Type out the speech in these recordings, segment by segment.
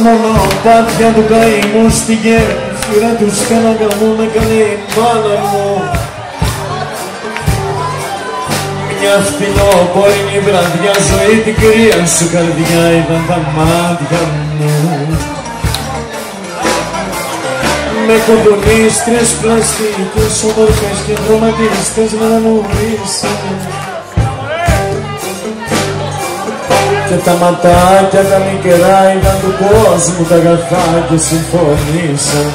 μονοπάτια του καημού στη γέφυρα του σκαναγκαμού με κάνει η μάνα μου. Μια φθινοπόρινη βραδιά, ζωή την κρύα σου καρδιά ήταν τα μάτια μου. Με κοντονίστρες πλαστικές όμορφες και δροματίστες με αναμουρίσαν. Και τα ματάκια τα μικρά ήταν του κόσμου τα αγαθά και συμφωνήσαν.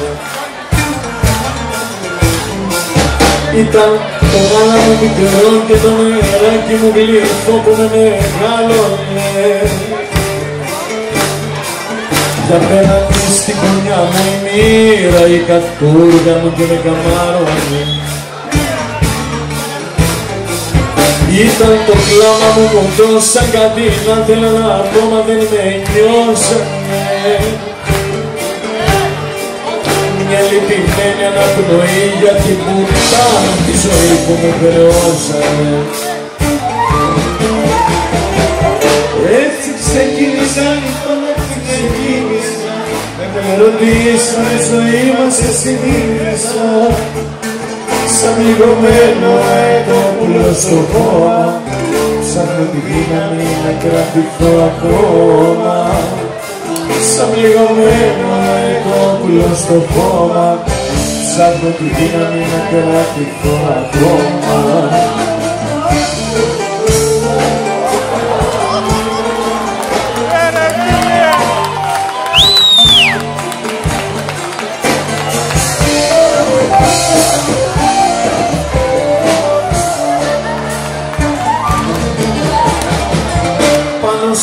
Ήταν το γάλα μου μικρό και το νεράκι μου γλυφό που με μεγάλωνε. Για πέραν στην γωνιά μου η μοίρα, η κατούργα μου και με καμάρωνε. Ήταν το κλάμα μου κοντό σαν κάτι να θέλω να πω μα δεν με νιώσανε. Μια λυπημένη αναπνοή για την πουτάνα τη ζωή που με περαιώσανε. Έτσι ξεκίνησα, λοιπόν έτσι ξεκίνησα. Με ρωτήσανε ζωή μας εσύ μίλησα. Σαν λιγωμένο αετόπουλο στο χώμα, ψάχνω τη δύναμη να κρατηθώ ακόμα. Σαν λιγωμένο αετόπουλο στο χώμα, ψάχνω τη δύναμη να κρατηθώ ακόμα.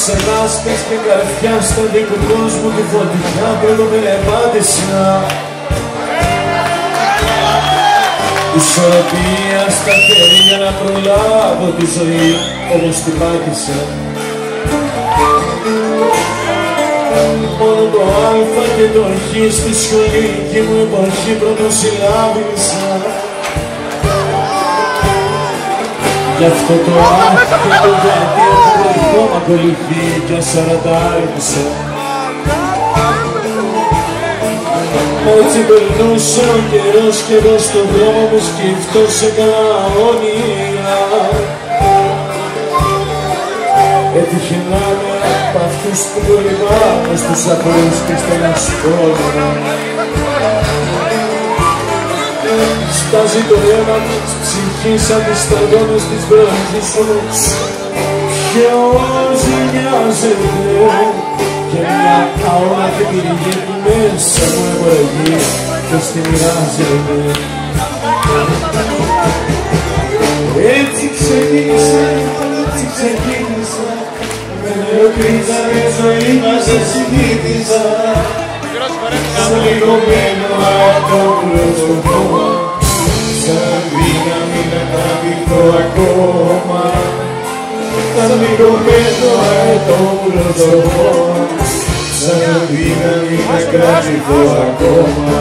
Σε λάσκες και καρδιά στον δικό κόσμο τη φωτιά που με επάτησα. Ισορροπία στα χέρια να προλάβω τη ζωή όπως την πάτησα. Μόνο το α και το χ στη σχολική μου εποχή πρωτοσυλλάβησα. Γι' αυτό το άχ και το γιατί έχω μ' ακολουθεί για 40 Έτσι περνούσε ο καιρός και εγώ στον δρόμο μου σκυφτώ σε καλά όνειρα. Έτυχε να είμαι απ' αυτούς που κολυμπάμε στους απρούς και στενασπρόβερα. Στάζει το αίμα της ψυχής σαν τις σταγόνες της βροχής όμως ποιος νοιάζεται και μια αόρατη πυρηγή που μέσα μου εμπορεγεί ποιος τη μοιράζεται. Έτσι ξεκίνησα, έτσι ξεκίνησα με νεοκρίζα η ζωή μας εσύ μύθιζα. Σαν λιγωμένο αετόπουλο στο χώμα, σαν δύναμη να κρατηθώ ακόμα. Σαν λιγωμένο αετόπουλο στο χώμα, σαν δύναμη να κρατηθώ ακόμα.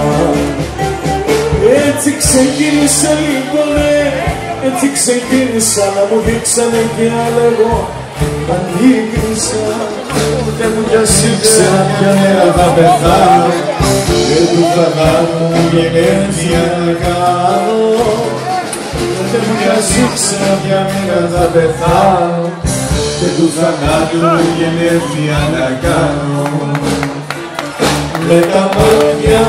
Έτσι ξεκίνησα λοιπόν, έτσι ξεκίνησα να μου δείξανε κι άλλο εγώ αντίκρισα. Δεν μου διασύξα ποια μέρα θα πεθάνω και του θανάτου μου γενέθλια να κάνω. Δεν μου διασύξα ποια μέρα θα πεθάνω και του θανάτου μου γενέθλια να κάνω. Με τα μάτια